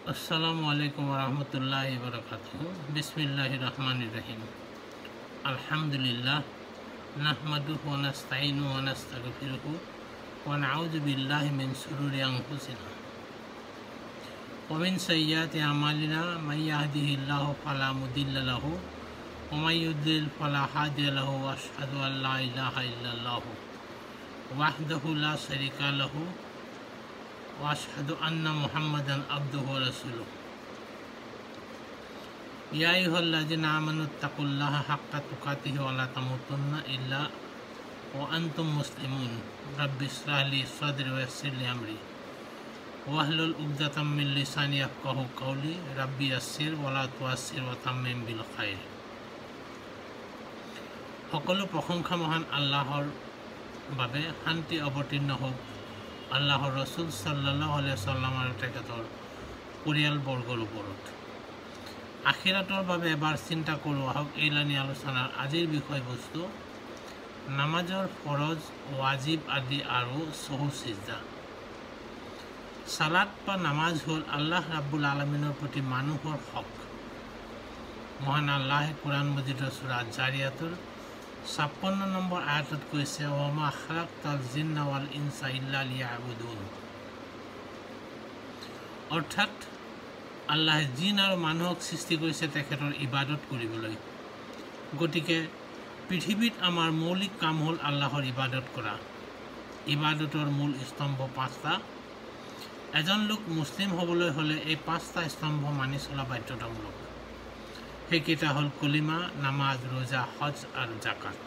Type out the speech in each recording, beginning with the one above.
আসসালামু আলাইকুম ওরহমতুল্লাহি ওয়াবারাকাতুহু। বিসমিল্লাহির রহমানির রহিম। আলহামদুলিল্লাহ নাহমাদুহু ওয়া নাস্তাঈনুহু ওয়া নাস্তাগফিরুহু ওয়া নাউযু বিল্লাহি মিন শুরুরি আনফুসিনা ওয়া মিন সাইয়্যাতি আমালিনা মান ইয়াহদিহিল্লাহু ফালা মুদিল্লা লাহু ওয়া মান ইউদ্লিল ফালা হাদিয়া লাহু ওয়া আশহাদু আল লা ইলাহা ইল্লাল্লাহু ওয়াহদাহু লা শারীকা লাহু ওয়া আশহাদু আন্না মুহাম্মাদান আবদুহু ওয়া রাসূলুহু। ইয়া আইয়ুহাল্লাযীনা আমানুত্তাকুল্লাহা হাক্কা তুকাতিহি ওয়া লা তামুতুন্না ইল্লা ওয়া আনতুম মুসলিমুন। রাব্বি ইশরাহ লি সাদরি ওয়া ইয়াসসির লি আমরি ওয়াহলুল উকদাতাম মিন লিসানি ইয়াফকাহু কাওলি। রাব্বি ইয়াসসির ওয়া লা তুআসসির ওয়া তাম্মিম বিল খাইর। সকলো প্ৰশংসা মহান আল্লাহৰ বাবে। শান্তি অৱতীৰ্ণ হোক আল্লাহৰ ৰসুল সাল্লাল্লাহু আলাইহি ওয়াসাল্লাম আৰু তেখেতৰ পৰিয়ালবৰ্গৰ ওপৰত। আখিৰাতৰ বাবে এবাৰ চিন্তা কৰোঁ আহক। এইলানি আলোচনাৰ আজিৰ বিষয়বস্তু নামাজৰ ফৰজ, ৱাজিব আদি আৰু সহু সিজদা। সালাত বা নামাজ হ'ল আল্লাহ ৰাব্বুল আলামিনৰ প্ৰতি মানুহৰ হক। মহান আল্লাহে কোৰআন মজিদৰ সূৰা জাৰিয়াতুৰ 56 নম্বৰ আয়াতত কৈছে, ওয়ামা খালাকতাল জিন্না ওয়াল ইনসা ইল্লা লিয়াবুদুন। অৰ্থাৎ আল্লাহে জিন আৰু মানুহক সৃষ্টি কৰিছে তেখেতৰ ইবাদত কৰিবলৈ। গতিকে পৃথিৱীত আমাৰ মৌলিক কাম হ'ল আল্লাহৰ ইবাদত কৰা। ইবাদতৰ মূল স্তম্ভ 5টা। এজন লোক মুছলিম হ'বলৈ হ'লে এই 5টা স্তম্ভ মানি চলা বাধ্যতামূলক। সেইকেইটা হ'ল কলিমা, নামাজ, ৰোজা, হজ আৰু জাকাত।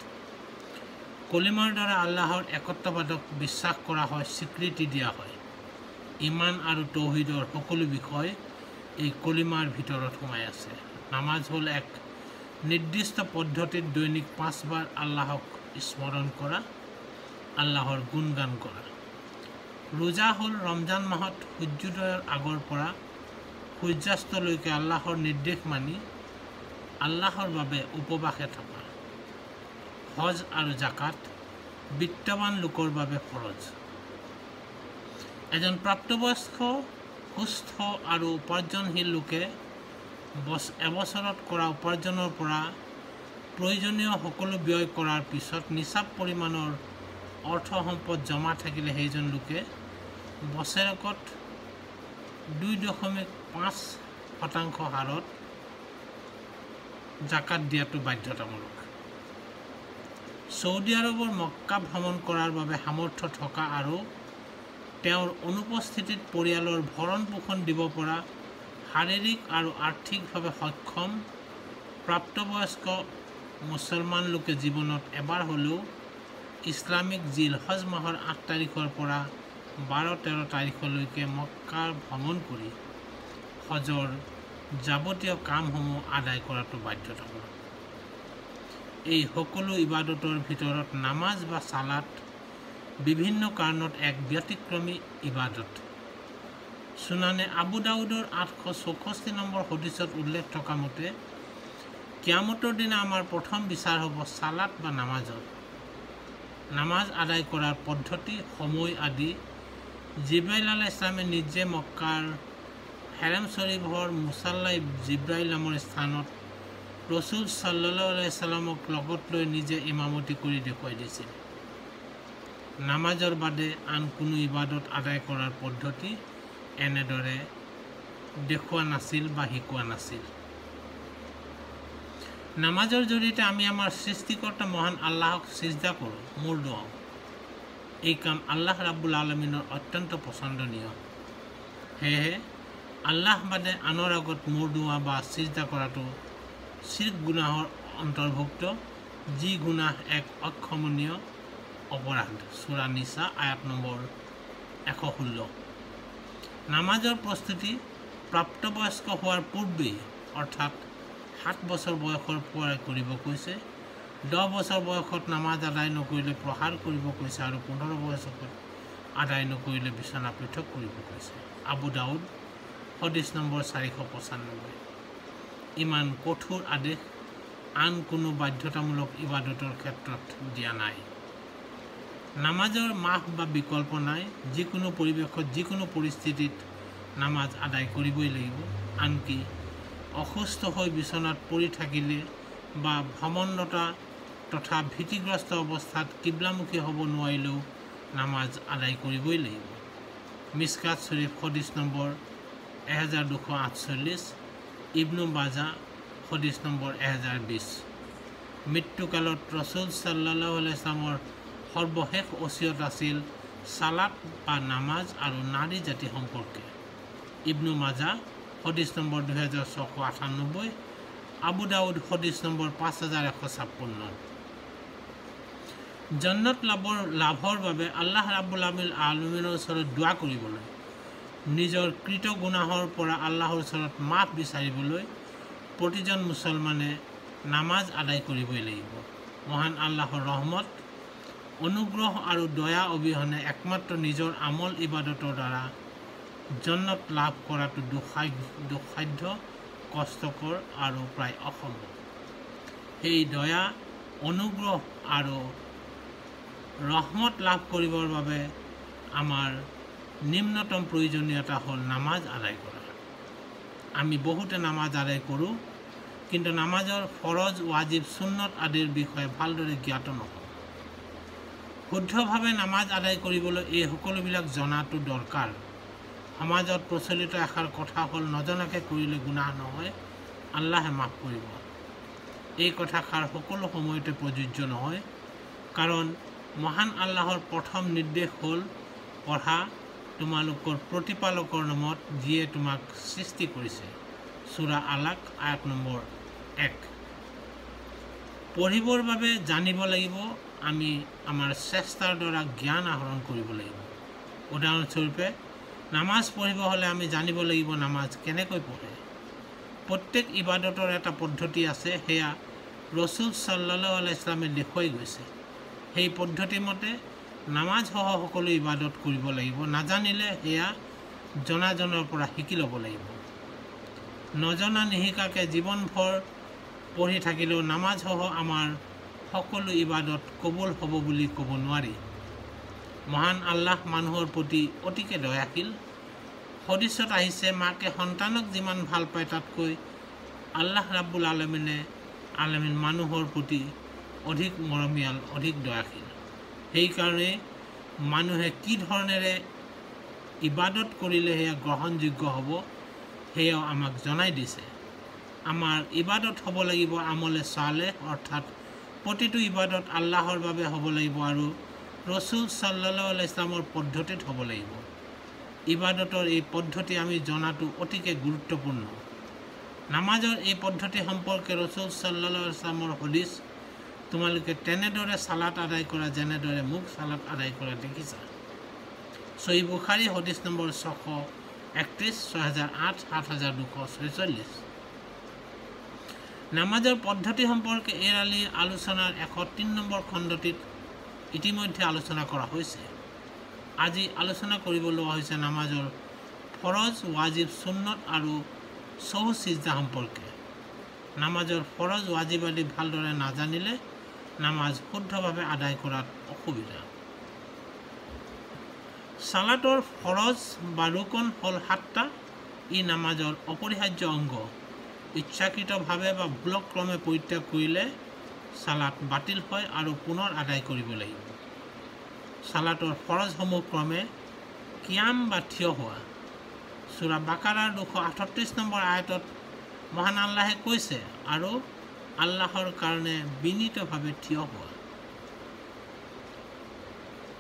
কলিমাৰ দ্বাৰা আল্লাহৰ একত্ববাদক বিশ্বাস কৰা হয়, স্বীকৃতি দিয়া হয়। ইমান আৰু তৌহিদৰ সকলো বিষয় এই কলিমাৰ ভিতৰত সোমাই আছে। নামাজ হ'ল এক নিৰ্দিষ্ট পদ্ধতিত দৈনিক 5 বাৰ আল্লাহক স্মৰণ কৰা, আল্লাহৰ গুণগান কৰা। ৰোজা হ'ল ৰমজান মাহত সূৰ্যোদয়ৰ আগৰ পৰা সূৰ্যাস্তলৈকে আল্লাহৰ নিৰ্দেশ মানি আল্লাহৰ বাবে উপবাসে থকা। হজ আৰু জাকাত বিত্তবান লোকৰ বাবে ফৰজ। এজন প্ৰাপ্তবয়স্ক, সুস্থ আৰু উপাৰ্জনশীল লোকে এবছৰত কৰা উপাৰ্জনৰ পৰা প্ৰয়োজনীয় সকলো ব্যয় কৰাৰ পিছত নিচাব পৰিমাণৰ অৰ্থ সম্পদ জমা থাকিলে সেইজন লোকে বছৰেকত 2.5% হাৰত জাকাত দিয়াটো বাধ্যতামূলক। সৌদি আৰবৰ মক্কা ভ্ৰমণ কৰাৰ বাবে সামৰ্থ্য থকা আৰু তেওঁৰ অনুপস্থিতিত পৰিয়ালৰ ভৰণ পোষণ দিব পৰা শাৰীৰিক আৰু আৰ্থিকভাৱে সক্ষম প্ৰাপ্তবয়স্ক মুছলমান লোকে জীৱনত এবাৰ হ'লেও ইছলামিক জিলহজ মাহৰ 8 তাৰিখৰ পৰা 12-13 তাৰিখলৈকে মক্কা ভ্ৰমণ কৰি হজৰ যাৱতীয় কামসমূহ আদায় কৰাটো বাধ্যতামূলক। এই সকলো ইবাদতৰ ভিতৰত নামাজ বা সালাত বিভিন্ন কাৰণত এক ব্যতিক্ৰমী ইবাদত। সুনানে আবু দাউদৰ 864 নম্বৰ হদিছত উল্লেখ থকা মতে, কিয়ামতৰ দিনা আমাৰ প্ৰথম বিচাৰ হ'ব সালাত বা নামাজৰ। নামাজ আদায় কৰাৰ পদ্ধতি, সময় আদি জিব্ৰাইল আলাইহিছ সালামে নিজে মক্কাৰ হেৰাম শৰীফৰ মুছাল্লা জিব্ৰাইল নামৰ স্থানত ৰসুল সাল্লাল্লাহু আলাইহি সাল্লামক লগত লৈ নিজে ইমামতি কৰি দেখুৱাই দিছিল। নামাজৰ বাদে আন কোনো ইবাদত আদায় কৰাৰ পদ্ধতি এনেদৰে দেখুওৱা নাছিল বা শিকোৱা নাছিল। নামাজৰ জৰিয়তে আমি আমাৰ সৃষ্টিকৰ্তা মহান আল্লাহক সিজদা কৰোঁ, মূৰ দুৱাওঁ। এই কাম আল্লাহ ৰাব্বুল আলামিনৰ অত্যন্ত পছন্দনীয়। সেয়েহে আল্লাহ বাদে আনৰ আগত মূৰ দুৱা বা সিজদা কৰাটো শিৰ্ক গুনাহৰ অন্তৰ্ভুক্ত, যি গুনাহ এক অক্ষমনীয় অপৰাধ। সূৰা নিসা আয়াত নম্বৰ 116। নামাজৰ প্ৰস্তুতি প্ৰাপ্তবয়স্ক হোৱাৰ পূৰ্বেই অৰ্থাৎ 7 বছৰ বয়সৰ পৰাই কৰিব কৈছে। 10 বছৰ বয়সত নামাজ আদায় নকৰিলে প্ৰহাৰ কৰিব কৈছে আৰু 15 বছৰত আদায় নকৰিলে বিছনা পৃথক কৰিব কৈছে। আবু দাউদ হদিছ নম্বৰ 495। ইমান কঠোৰ আদেশ আন কোনো বাধ্যতামূলক ইবাদতৰ ক্ষেত্ৰত দিয়া নাই। নামাজৰ মাহ বা বিকল্প নাই। যিকোনো পৰিৱেশত যিকোনো পৰিস্থিতিত নামাজ আদায় কৰিবই লাগিব। আনকি অসুস্থ হৈ বিচনাত পৰি থাকিলে বা ভ্ৰমণৰতা তথা ভীতিগ্ৰস্ত অৱস্থাত কিবলামুখী হ'ব নোৱাৰিলেও নামাজ আদায় কৰিবই লাগিব। মিছকাত শ্বৰীফ হদিছ নম্বৰ 1248, ইবনু বাজা হদিছ নম্বৰ 1020। মৃত্যুকালত ৰছুল সাল্লাল্লাহু আলাইহি ওয়াসাল্লামৰ সৰ্বশেষ ওচিয়ত আছিল সালাত বা নামাজ আৰু নাৰী জাতি সম্পৰ্কে। ইবনু মাজা হদিছ নম্বৰ 2698, আবু দাউদ হদিছ নম্বৰ 5156। জান্নাত লাভৰ বাবে আল্লাহ ৰাব্বুল আলামিনৰ ওচৰত দোৱা কৰিবলৈ, নিজৰ কৃত গুনাহৰ পৰা আল্লাহৰ ওচৰত মাফ বিচাৰিবলৈ প্ৰতিজন মুছলমানে নামাজ আদায় কৰিবই লাগিব। মহান আল্লাহৰ ৰহমত, অনুগ্ৰহ আৰু দয়া অবিহনে একমাত্ৰ নিজৰ আমল ইবাদতৰ দ্বাৰা জান্নাত লাভ কৰাটো দুঃসাধ্য, কষ্টকৰ আৰু প্ৰায় অসম্ভৱ। সেই দয়া, অনুগ্ৰহ আৰু ৰহমত লাভ কৰিবৰ বাবে আমাৰ নিম্নতম প্ৰয়োজনীয়তা হ'ল নামাজ আদায় কৰা। আমি বহুতে নামাজ আদায় কৰোঁ, কিন্তু নামাজৰ ফৰজ, ৱাজিব, সুন্নত আদিৰ বিষয়ে ভালদৰে জ্ঞাত নহয়। শুদ্ধভাৱে নামাজ আদায় কৰিবলৈ এই সকলোবিলাক জনাটো দৰকাৰ। সমাজত প্ৰচলিত এষাৰ কথা হ'ল, নজনাকৈ কৰিলে গুনাহ নহয়, আল্লাহে মাফ কৰিব। এই কথাষাৰ সকলো সময়তে প্ৰযোজ্য নহয়, কাৰণ মহান আল্লাহৰ প্ৰথম নিৰ্দেশ হ'ল পঢ়া তোমালোকৰ প্ৰতিপালকৰ নামত, যিয়ে তোমাক সৃষ্টি কৰিছে। সূৰা আলাক আয়াত নম্বৰ 1। পঢ়িবৰ বাবে জানিব লাগিব, আমি আমাৰ চেষ্টাৰ দ্বাৰা জ্ঞান আহৰণ কৰিব লাগিব। উদাহৰণস্বৰূপে, নামাজ পঢ়িব হ'লে আমি জানিব লাগিব নামাজ কেনেকৈ পঢ়ে। প্ৰত্যেক ইবাদতৰ এটা পদ্ধতি আছে, সেয়া ৰছুল সাল্লাল্লাহু আলাইহি ওয়াসাল্লামে দেখুৱাই গৈছে। সেই পদ্ধতি মতে নামাজসহ সকলো ইবাদত কৰিব লাগিব। নাজানিলে সেয়া জনাজনৰ পৰা শিকি ল'ব লাগিব। নজনা নিশিকাকৈ জীৱনভৰ পঢ়ি থাকিলেও নামাজসহ আমাৰ সকলো ইবাদত কবুল হ'ব বুলি ক'ব নোৱাৰি। মহান আল্লাহ মানুহৰ প্ৰতি অতিকে দয়াশীল। হদিছত আহিছে, মাকে সন্তানক যিমান ভাল পায় তাতকৈ আল্লাহ ৰাব্বুল আলামিন মানুহৰ প্ৰতি অধিক মৰমীয়াল, অধিক দয়াশীল। সেইকাৰণে মানুহে কি ধৰণেৰে ইবাদত কৰিলে সেয়া গ্ৰহণযোগ্য হ'ব, সেয়াও আমাক জনাই দিছে। আমাৰ ইবাদত হ'ব লাগিব আমলে সালেহ, অৰ্থাৎ প্ৰতিটো ইবাদত আল্লাহৰ বাবে হ'ব লাগিব আৰু ৰছুল সাল্লাল্লাহু আলাইহি ওয়াসাল্লামৰ পদ্ধতিত হ'ব লাগিব। ইবাদতৰ এই পদ্ধতি আমি জনাটো অতিকে গুৰুত্বপূৰ্ণ। নামাজৰ এই পদ্ধতি সম্পৰ্কে ৰছুল সাল্লাল্লাহু আলাইহি ওয়াসাল্লামৰ হদিছ, তোমালোকে তেনেদৰে সালাত আদায় কৰা যেনেদৰে মোক সালাত আদায় কৰা দেখিছা। সহিহ বুখাৰী হদিছ নম্বৰ 631, 6008, 7246। নামাজৰ পদ্ধতি সম্পৰ্কে এৰালি আলোচনাৰ 103 নম্বৰ খণ্ডটিত ইতিমধ্যে আলোচনা কৰা হৈছে। আজি আলোচনা কৰিব লোৱা হৈছে নামাজৰ ফৰজ, ৱাজিব, সুন্নত আৰু সহু সিজদা সম্পৰ্কে। নামাজৰ ফৰজ, ৱাজিব আদি ভালদৰে নাজানিলে নামাজ শুদ্ধভাৱে আদায় কৰাত অসুবিধা। সালাতৰ ফৰজ বা ৰুকন হ'ল 7টা। ই নামাজৰ অপৰিহাৰ্য অংগ। ইচ্ছাকৃতভাৱে বা ভুলক্ৰমে পৰিত্যাগ কৰিলে সালাত বাতিল হয় আৰু পুনৰ আদায় কৰিব লাগিব। সালাতৰ ফৰজসমূহ ক্ৰমে কিয়াম বা থিয় হোৱা। সূৰা বাকাৰাৰ 238 নম্বৰ আয়াতত মহান আল্লাহে কৈছে, আৰু আল্লাহৰ কাৰণে বিনীতভাৱে থিয় হোৱা।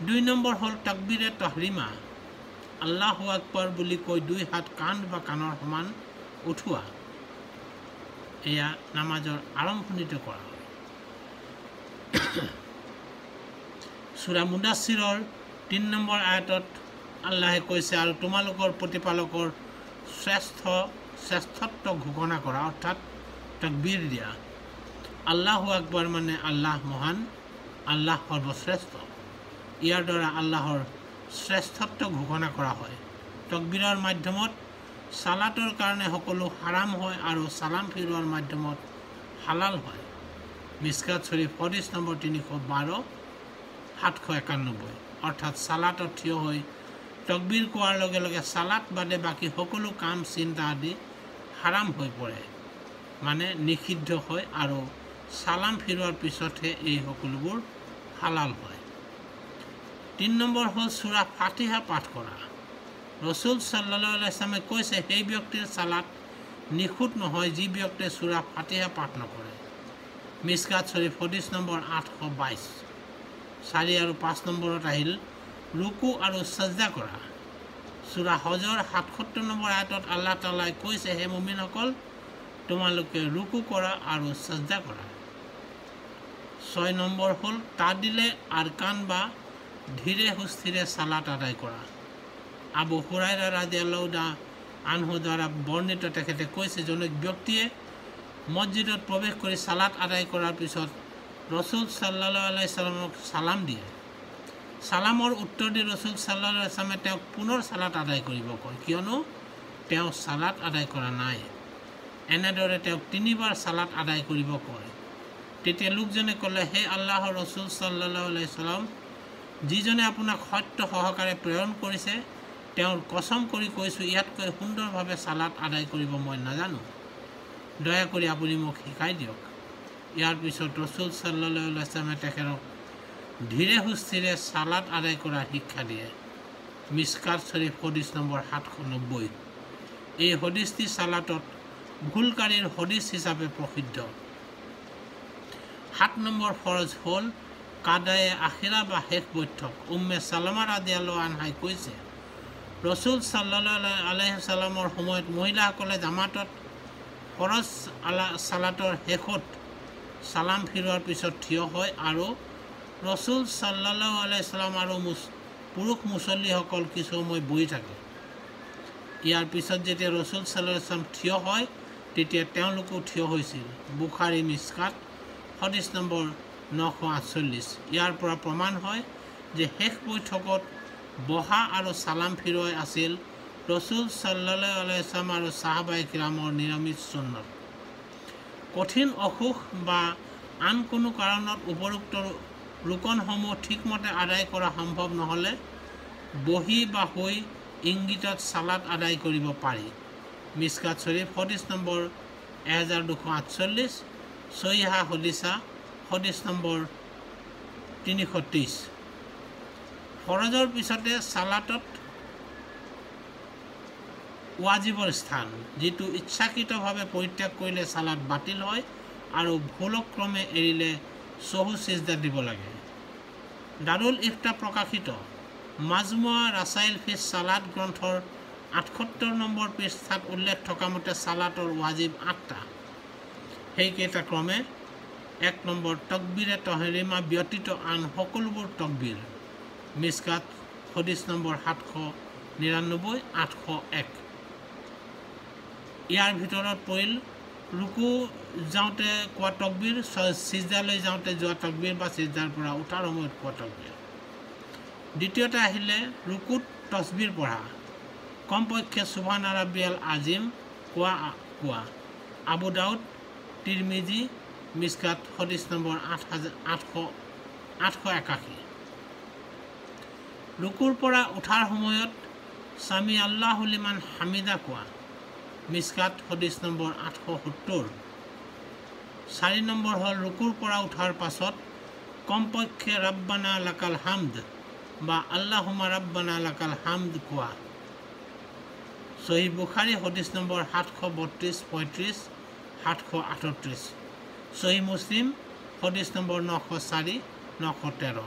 2 নম্বৰ হ'ল তাকবীৰে তাহৰিমা। আল্লাহু আকবৰ বুলি কৈ 2 হাত কান্ধ বা কাণৰ সমান উঠোৱা। এয়া নামাজৰ আৰম্ভণিতে কৰা হয়। সূৰা মুদাচ্ছিৰৰ 3 নম্বৰ আয়াতত আল্লাহে কৈছে, আৰু তোমালোকৰ প্ৰতিপালকৰ শ্ৰেষ্ঠত্ব ঘোষণা কৰা, অৰ্থাৎ তাকবীৰ দিয়া। আল্লাহু আকবৰ মানে আল্লাহ মহান, আল্লাহ সৰ্বশ্ৰেষ্ঠ। ইয়াৰ দ্বাৰা আল্লাহৰ শ্ৰেষ্ঠত্ব ঘোষণা কৰা হয়। তাকবীৰৰ মাধ্যমত সালাতৰ কাৰণে সকলো হাৰাম হয় আৰু সালাম ফিৰোৱাৰ মাধ্যমত হালাল হয়। মিছকাত শ্বৰীফ হদিছ নম্বৰ 312, 791। অৰ্থাৎ সালাতত থিয় হৈ তকবীৰ কোৱাৰ লগে লগে সালাত বাদে বাকী সকলো কাম চিন্তা আদি হাৰাম হৈ পৰে, মানে নিষিদ্ধ হয়, আৰু সালাম ফিৰোৱাৰ পিছতহে এই সকলোবোৰ হালাল হয়। 3 নম্বৰ হ'ল সূৰা ফাতিহা পাঠ কৰা। ৰসুল সাল্লাল্লাহু আলাইহি ওয়াসাল্লামে কৈছে, সেই ব্যক্তিৰ সালাত নিখুঁত নহয় যি ব্যক্তিয়ে সূৰা ফাতিহা পাঠ নকৰে। মিশকাত শৰীফ হাদিছ নম্বৰ 822। 4 আৰু 5 নম্বৰত আহিল ৰুকু আৰু সাজদা কৰা। সূৰা হজৰ 77 নম্বৰ আয়াতত আল্লাহ তাআলাই কৈছে, হে মুমিনসকল, তোমালোকে ৰুকু কৰা আৰু সাজদা কৰা। 6 নম্বৰ হ'ল তাদিলে আৰকান বা ধীৰে সুস্থিৰে সালাত আদায় কৰা। আবু হুৰাইৰা ৰাদিয়াল্লাহু আনহু দ্বাৰা বৰ্ণিত, তেখেতে কৈছে, জনক ব্যক্তিয়ে মছজিদত প্ৰৱেশ কৰি সালাত আদায় কৰাৰ পিছত ৰসুল সাল্লাল্লাহু আলাইহি ওয়াসাল্লামক সালাম দিয়ে। সালামৰ উত্তৰ দি ৰসুল সাল্লাল্লাহু আলাইহি ওয়াসাল্লামে তেওঁক পুনৰ সালাত আদায় কৰিব কয়, কিয়নো তেওঁ সালাত আদায় কৰা নাই। এনেদৰে তেওঁক 3 বাৰ সালাত আদায় কৰিব কয়। তেতিয়া লোকজনে ক'লে, হে আল্লাহৰ ৰসুল সাল্লাল্লাহু আলাইহি ওয়াসাল্লাম, যিজনে আপোনাক সত্য সহকাৰে প্ৰেৰণ কৰিছে, তেওঁৰ কসম কৰি কৈছোঁ, ইয়াতকৈ সুন্দৰভাৱে সালাত আদায় কৰিব মই নাজানো। দয়া কৰি আপুনি মোক শিকাই দিয়ক। ইয়াৰ পিছত ৰসুল সাল্লাল্লাহু আলাইহি ওয়াসাল্লামে তেখেতক ধীৰে সুস্থিৰে সালাত আদায় কৰাৰ শিক্ষা দিয়ে। মিশকাত শৰীফ হাদিছ নম্বৰ 790। এই হাদিছটি সালাতত ভুলকাৰীৰ হাদিছ হিচাপে প্ৰসিদ্ধ। 7 নম্বৰ ফৰজ হ'ল কাদায়ে আখিৰা বা শেষ বৈঠক। উম্মে সালামা ৰাদিয়াল্লাহু আনহাই কৈছে, ৰসুল সাল্লাল্লাহু আলাইহি ওয়াসাল্লামৰ সময়ত মহিলাসকলে জামাতত ফৰজ সালাতৰ শেষত সালাম ফিৰোৱাৰ পিছত থিয় হয়, আৰু ৰসুল সাল্লাল্লাহু আলাইহি ওয়াসাল্লাম আৰু পুৰুষ মুছল্লীসকল কিছু সময় বহি থাকে। ইয়াৰ পিছত যেতিয়া ৰসুল সাল্লাল্লাহু আলাইহি ওয়াসাল্লাম থিয় হয়, তেতিয়া তেওঁলোকো থিয় হৈছিল। বুখাৰী মিশকাত হাদিছ নম্বৰ 948। ইয়াৰ পৰা প্ৰমাণ হয় যে শেষ বৈঠকত বহা আৰু সালাম ফিৰোৱাই আছিল ৰসুল সাল্লাল্লাহু আলাইহি ওয়াসাল্লাম আৰু সাহাবায়ে কিৰামৰ নিয়মিত সুন্নত। কঠিন অসুখ বা আন কোনো কাৰণত উপৰোক্ত ৰুকনসমূহ ঠিকমতে আদায় কৰা সম্ভৱ নহ'লে বহি বা শুই ইংগিতত সালাত আদায় কৰিব পাৰি। মিশকাত শৰীফ হাদিছ নম্বৰ 1248। সহিহা হদিছা হাদিছ নম্বৰ 323। ফৰজৰ পিছতে সালাতত ৱাজিবৰ স্থান, যিটো ইচ্ছাকৃতভাৱে পৰিত্যাগ কৰিলে সালাত বাতিল হয়, আৰু ভুলক্ৰমে এৰিলে চহু চিজদা দিব লাগে। দাৰুল ইফতা প্ৰকাশিত মাজমুৱা ৰাছাইল ফি সালাত গ্ৰন্থৰ 78 নম্বৰ পৃষ্ঠাত উল্লেখ থকা মতে সালাতৰ ৱাজিব 8টা। সেইকেইটা ক্ৰমে 1 নম্বৰ তকবীৰে তহৰিমা ব্যতীত আন সকলোবোৰ তকবীৰ। মিশকাত হাদিছ নম্বৰ 799, 801। ইয়াৰ ভিতৰত পৰিল ৰুকু যাওঁতে কোৱা তকবীৰ, সিজদালৈ যাওঁতে যোৱা তকবীৰ বা সিজদাৰ পৰা উঠাৰ সময়ত কোৱা তকবীৰ। দ্বিতীয়তে আহিলে ৰুকুত তসবিৰ পঢ়া, কমপক্ষে সুবহান ৰাব্বিয়াল আজিম কোৱা। আবু দাউদ, তিৰমিজি, মিশকাত হাদিছ নম্বৰ 881। ৰুকুৰ পৰা উঠাৰ সময়ত সামি আল্লাহু লিমান হামিদা কোৱা। মিশকাত হাদিছ নম্বৰ 870। 4 নম্বৰ হ'ল ৰুকুৰ পৰা উঠাৰ পাছত কমপক্ষে ৰাব্বানা লাকাল হামদ বা আল্লাহুম্মা ৰাব্বানা লাকাল হামদ কোৱা। সহিহ বুখাৰী হাদিছ নম্বৰ 732, 35, 738। সহিহ মুছলিম হাদিছ নম্বৰ 904, 913।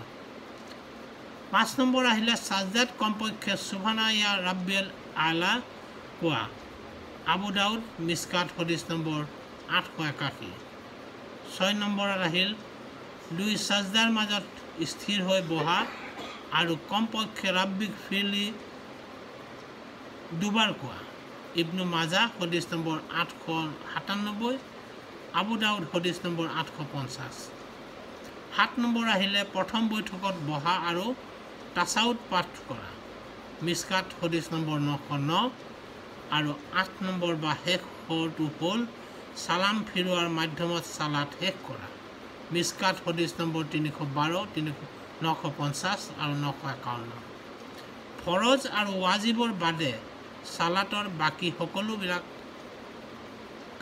5 নম্বৰ আহিলে সাজদাত কমপক্ষে সুবহানা ইয়া ৰাব্বিয়াল আলা কোৱা। আবু দাউদ, মিশকাত হাদিছ নম্বৰ 881। 6 নম্বৰত আহিল 2 সাজদাৰ মাজত স্থিৰ হৈ বহা আৰু কমপক্ষে ৰাব্বিক ফিৰলি 2 বাৰ কোৱা। ইবনু মাজা হাদিছ নম্বৰ 897, আবু দাউদ হাদিছ নম্বৰ 850। 7 নম্বৰ আহিলে প্ৰথম বৈঠকত বহা আৰু তাছাউদ পাঠ কৰা। মিশকাত হাদিছ নম্বৰ 909। আৰু 8 নম্বৰ বা শেষৰটো হ'ল সালাম ফিৰোৱাৰ মাধ্যমত সালাত শেষ কৰা। মিশকাত হাদিছ নম্বৰ 312, 950 আৰু 951। ফৰজ আৰু ৱাজিবৰ বাদে সালাতৰ বাকী সকলোবিলাক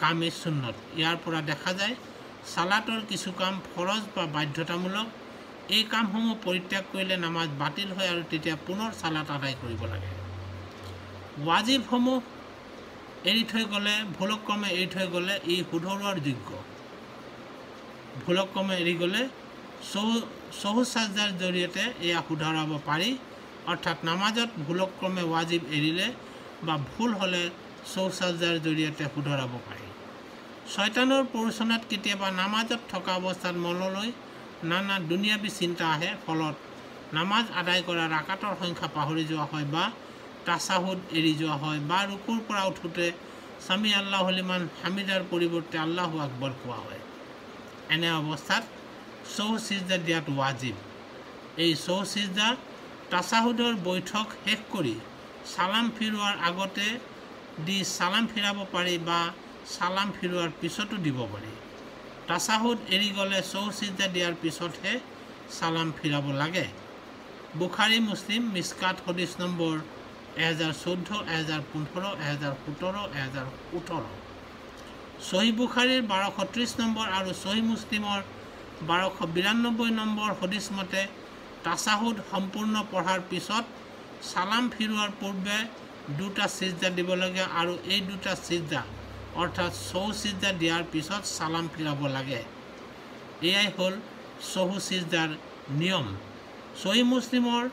কামেই সুন্নত। ইয়াৰ পৰা দেখা যায় সালাতৰ কিছু কাম ফৰজ বা বাধ্যতামূলক। এই কামসমূহ পৰিত্যাগ কৰিলে নামাজ বাতিল হয় আৰু তেতিয়া পুনৰ সালাত আদায় কৰিব লাগে। ৱাজিবসমূহ এৰি থৈ গ'লে, ভুলক্ৰমে এৰি থৈ গ'লে ই শুধৰোৱাৰ যোগ্য। ভুলক্ৰমে এৰি গ'লে সহু সাজদাৰ জৰিয়তে এয়া শুধৰাব পাৰি। অৰ্থাৎ নামাজত ভুলক্ৰমে ৱাজিব এৰিলে বা ভুল হ'লে সহু সাজদাৰ জৰিয়তে শুধৰাব পাৰি। শয়তানৰ প্ৰৰোচনাত কেতিয়াবা নামাজত থকা অৱস্থাত মনলৈ নানা দুনিয়াবী চিন্তা আহে। ফলত নামাজ আদায় কৰা ৰাকাতৰ সংখ্যা পাহৰি যোৱা হয় বা তাছাহুদ এৰি যোৱা হয় বা ৰুকুৰ পৰা উঠোঁতে সামি আল্লাহু লিমান হামিদাৰ পৰিৱৰ্তে আল্লাহু আকবৰ কোৱা হয়। এনে অৱস্থাত সহু সিজদা দিয়াটো ৱাজিব। এই সহু সিজদা তাছাহুদৰ বৈঠক শেষ কৰি সালাম ফিৰোৱাৰ আগতে দি সালাম ফিৰাব পাৰি বা সালাম ফিৰোৱাৰ পিছতো দিব পাৰি। তাছাহুদ এৰি গ'লে সহু সিজদা দিয়াৰ পিছতহে সালাম ফিৰাব লাগে। বুখাৰী মুছলিম মিছকাত হদিছ নম্বৰ 1014, 1015, 1017, 1018। সহি বুখাৰীৰ 1230 নম্বৰ আৰু সহি মুছলিমৰ 1292 নম্বৰ হদিছ মতে তাছাহুদ সম্পূৰ্ণ পঢ়াৰ পিছত সালাম ফিৰোৱাৰ পূৰ্বে দুটা সিজদা দিব লাগে আৰু এই দুটা সিজদা অৰ্থাৎ সহু সিজদা দিয়াৰ পিছত সালাম ফিৰাব লাগে। এয়াই হ'ল সহু সিজদাৰ নিয়ম। সহি মুছলিমৰ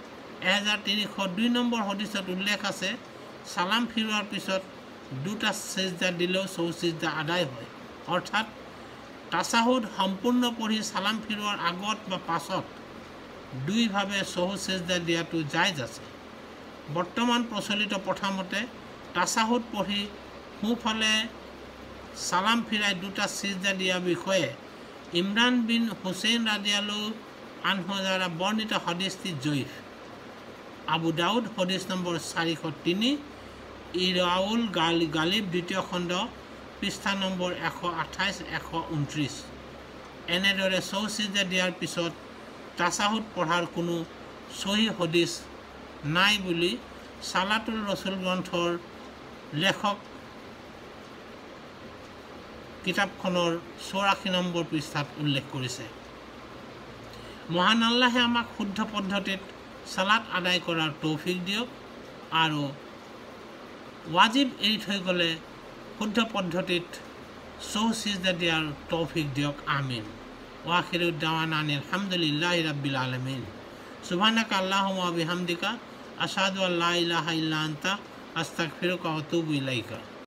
1302 নম্বৰ হদিছত উল্লেখ আছে, সালাম ফিৰোৱাৰ পিছত দুটা সিজদা দিলেও সহু সিজদা আদায় হয়। অৰ্থাৎ তাছাহুদ সম্পূৰ্ণ পঢ়ি সালাম ফিৰোৱাৰ আগত বা পাছত দুইভাৱে সহু সিজদা দিয়াটো জায়েজ আছে। বৰ্তমান প্ৰচলিত প্ৰথামতে তাছাহুদ পঢ়ি সোঁফালে সালাম ফিৰাই দুটা সিজদা দিয়া বিষয়ে ইমৰান বিন হুছেইন ৰাদিয়াল্লাহু আনহু দ্বাৰা বৰ্ণিত হদিছটি জয়ীফ। আবু দাউদ হদিছ নম্বৰ 403, ইৰাউল গালিব দ্বিতীয় খণ্ড পৃষ্ঠা নম্বৰ 128, 129। এনেদৰে সহু সিজদা দিয়াৰ পিছত তাছাহুদ পঢ়াৰ কোনো সহি হদিছ নাই বুলি সালাতুল ৰসুল গ্ৰন্থৰ লেখক কিতাপখনৰ 84 নম্বৰ পৃষ্ঠাত উল্লেখ কৰিছে। মহান আল্লাহে আমাক শুদ্ধ পদ্ধতিত সালাত আদায় কৰাৰ তৌফিক দিয়ক আৰু ৱাজিব এৰি থৈ গ'লে শুদ্ধ পদ্ধতিত সহু সিজদা দিয়াৰ তৌফিক দিয়ক। আমিন। ওয়াখিরু দাওয়ানা আলহামদুলিল্লাহি রাব্বিল আলামিন। সুবহানাকা আল্লাহুম্মা ওয়া বিহামদিকা আশহাদু আল্লা ইলাহা ইল্লা আনতা আস্তাগফিরুকা ওয়া আতুবু ইলাইকা।